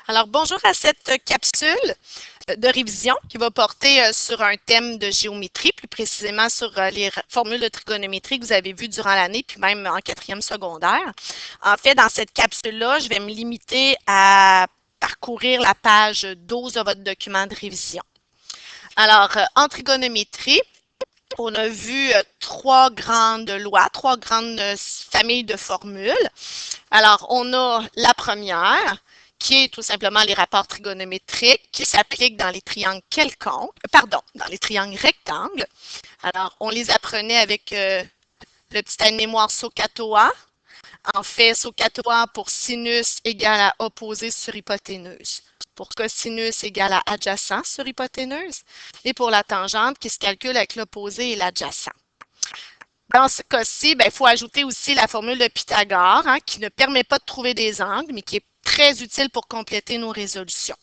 Alors, bonjour à cette capsule de révision qui va porter sur un thème de géométrie, plus précisément sur les formules de trigonométrie que vous avez vues durant l'année, puis même en quatrième secondaire. En fait, dans cette capsule-là, je vais me limiter à parcourir la page 12 de votre document de révision. Alors, en trigonométrie, on a vu trois grandes lois, trois grandes familles de formules. Alors, on a la première, qui est tout simplement les rapports trigonométriques qui s'appliquent dans les triangles quelconques, dans les triangles rectangles. Alors, on les apprenait avec le petit aide-mémoire SOHCAHTOA. En fait, SOHCAHTOA pour sinus égale à opposé sur hypoténuse. Pour cosinus égale à adjacent sur hypoténuse. Et pour la tangente qui se calcule avec l'opposé et l'adjacent. Dans ce cas-ci, il faut ajouter aussi la formule de Pythagore, qui ne permet pas de trouver des angles, mais qui est très utile pour compléter nos résolutions.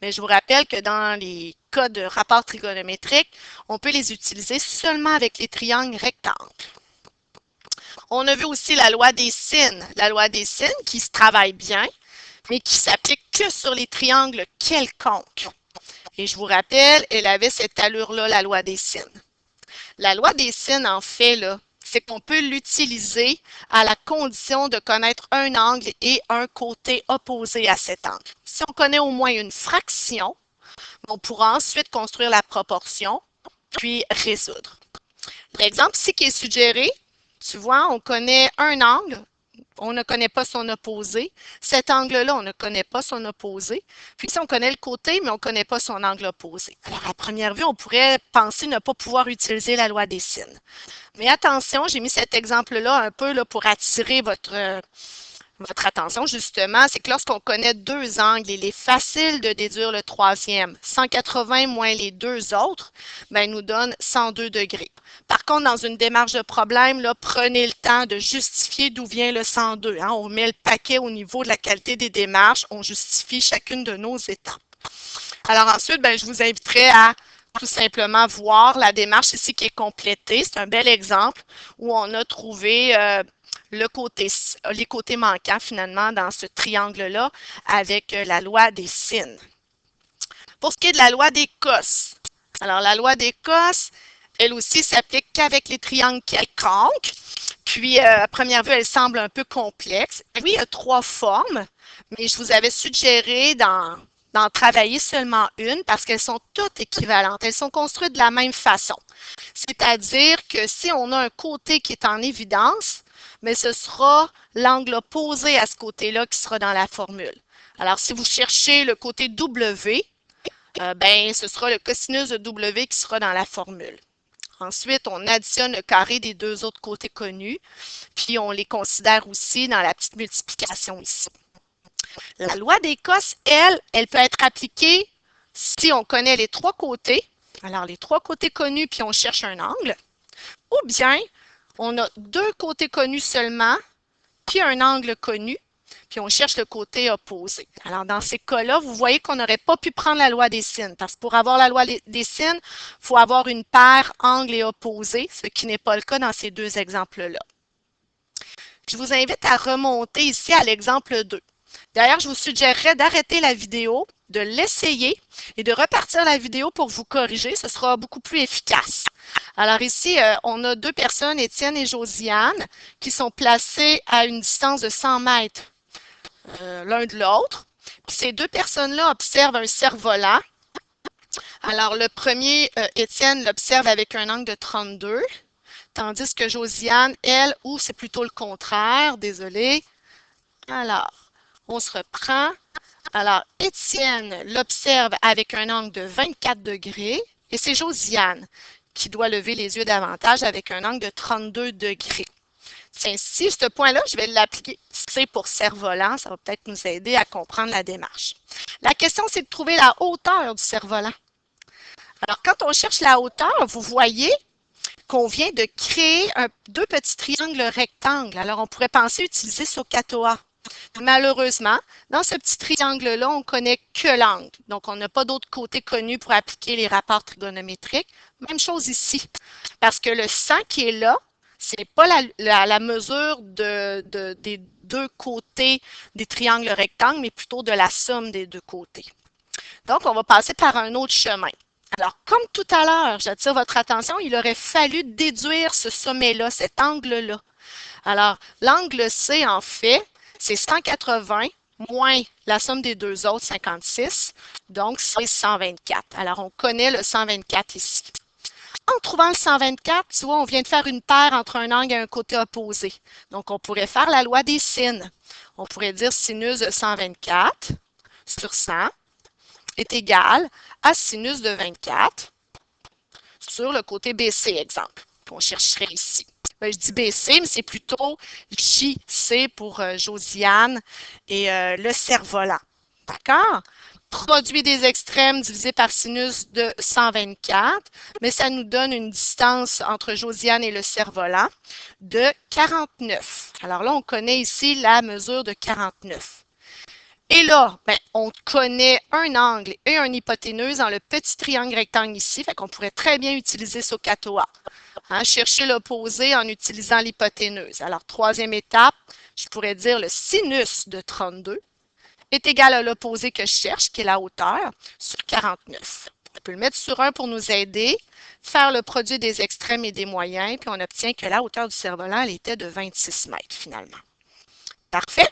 Mais je vous rappelle que dans les cas de rapports trigonométriques, on peut les utiliser seulement avec les triangles rectangles. On a vu aussi la loi des sines. La loi des sines qui se travaille bien, mais qui s'applique que sur les triangles quelconques. Et je vous rappelle, elle avait cette allure-là, la loi des sines. La loi des sines, en fait, c'est qu'on peut l'utiliser à la condition de connaître un angle et un côté opposé à cet angle. Si on connaît au moins une fraction, on pourra ensuite construire la proportion, puis résoudre. L'exemple ici qui est suggéré, tu vois, on connaît un angle, on ne connaît pas son opposé. Cet angle-là, on ne connaît pas son opposé. Puis ici, on connaît le côté, mais on ne connaît pas son angle opposé. Alors, à première vue, on pourrait penser ne pas pouvoir utiliser la loi des sines. Mais attention, j'ai mis cet exemple-là un peu pour attirer votre attention, justement. C'est que lorsqu'on connaît deux angles, il est facile de déduire le troisième. 180 moins les deux autres, nous donne 102 degrés. Par contre, dans une démarche de problème, prenez le temps de justifier d'où vient le 102. On met le paquet au niveau de la qualité des démarches. On justifie chacune de nos étapes. Alors ensuite, je vous inviterai à tout simplement voir la démarche ici qui est complétée. C'est un bel exemple où on a trouvé les côtés manquants finalement dans ce triangle-là avec la loi des sines. Pour ce qui est de la loi des cos, alors la loi des cos, elle aussi s'applique qu'avec les triangles quelconques. Puis, à première vue, elle semble un peu complexe. Oui, il y a trois formes, mais je vous avais suggéré d'en travailler seulement une parce qu'elles sont toutes équivalentes. Elles sont construites de la même façon. C'est-à-dire que si on a un côté qui est en évidence, mais ce sera l'angle opposé à ce côté-là qui sera dans la formule. Alors, si vous cherchez le côté W, ce sera le cosinus de W qui sera dans la formule. Ensuite, on additionne le carré des deux autres côtés connus, puis on les considère aussi dans la petite multiplication ici. La loi des cos, elle peut être appliquée si on connaît les trois côtés, alors les trois côtés connus, puis on cherche un angle, ou bien on a deux côtés connus seulement, puis un angle connu, puis on cherche le côté opposé. Alors, dans ces cas-là, vous voyez qu'on n'aurait pas pu prendre la loi des sines, parce que pour avoir la loi des sines, il faut avoir une paire angle et opposé, ce qui n'est pas le cas dans ces deux exemples-là. Je vous invite à remonter ici à l'exemple 2. D'ailleurs, je vous suggérerais d'arrêter la vidéo, de l'essayer et de repartir la vidéo pour vous corriger. Ce sera beaucoup plus efficace. Alors ici, on a deux personnes, Étienne et Josiane, qui sont placées à une distance de 100 mètres l'un de l'autre. Puis ces deux personnes-là observent un cerf-volant. Alors le premier, Étienne, l'observe avec un angle de 32, tandis que Josiane, elle, c'est plutôt le contraire, désolé. Alors, on se reprend. Alors, Étienne l'observe avec un angle de 24 degrés et c'est Josiane qui doit lever les yeux davantage avec un angle de 32 degrés. Ainsi, ce point-là, je vais l'appliquer pour cerf-volant. Ça va peut-être nous aider à comprendre la démarche. La question, c'est de trouver la hauteur du cerf-volant. Alors, quand on cherche la hauteur, vous voyez qu'on vient de créer deux petits triangles rectangles. Alors, on pourrait penser utiliser SOHCAHTOA. Malheureusement, dans ce petit triangle-là, on ne connaît que l'angle. Donc, on n'a pas d'autre côté connu pour appliquer les rapports trigonométriques. Même chose ici. Parce que le 100 qui est là, C'est pas la mesure des deux côtés des triangles rectangles, mais plutôt de la somme des deux côtés. Donc, on va passer par un autre chemin. Alors, comme tout à l'heure, j'attire votre attention, il aurait fallu déduire ce sommet-là, cet angle-là. Alors, l'angle C, en fait, c'est 180 moins la somme des deux autres, 56. Donc, c'est 124. Alors, on connaît le 124 ici. En trouvant le 124, tu vois, on vient de faire une paire entre un angle et un côté opposé. Donc, on pourrait faire la loi des sines. On pourrait dire sinus de 124 sur 100 est égal à sinus de 24 sur le côté BC, exemple, qu'on chercherait ici. Je dis BC, mais c'est plutôt JC pour Josiane et le cerf-volant. D'accord? Produit des extrêmes divisé par sinus de 124, mais ça nous donne une distance entre Josiane et le cerf-volant de 49. Alors là, on connaît ici la mesure de 49. Et là, ben, on connaît un angle et une hypoténuse dans le petit triangle rectangle ici, fait qu'on pourrait très bien utiliser SOHCAHTOA. Hein, chercher l'opposé en utilisant l'hypoténuse. Alors, troisième étape, je pourrais dire le sinus de 32 est égal à l'opposé que je cherche, qui est la hauteur, sur 49. On peut le mettre sur 1 pour nous aider, faire le produit des extrêmes et des moyens, puis on obtient que la hauteur du cerf-volant, elle était de 26 mètres finalement. Parfait.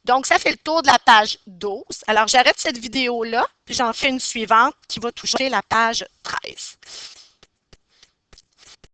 Donc, ça fait le tour de la page 12. Alors, j'arrête cette vidéo-là, puis j'en fais une suivante qui va toucher la page 13.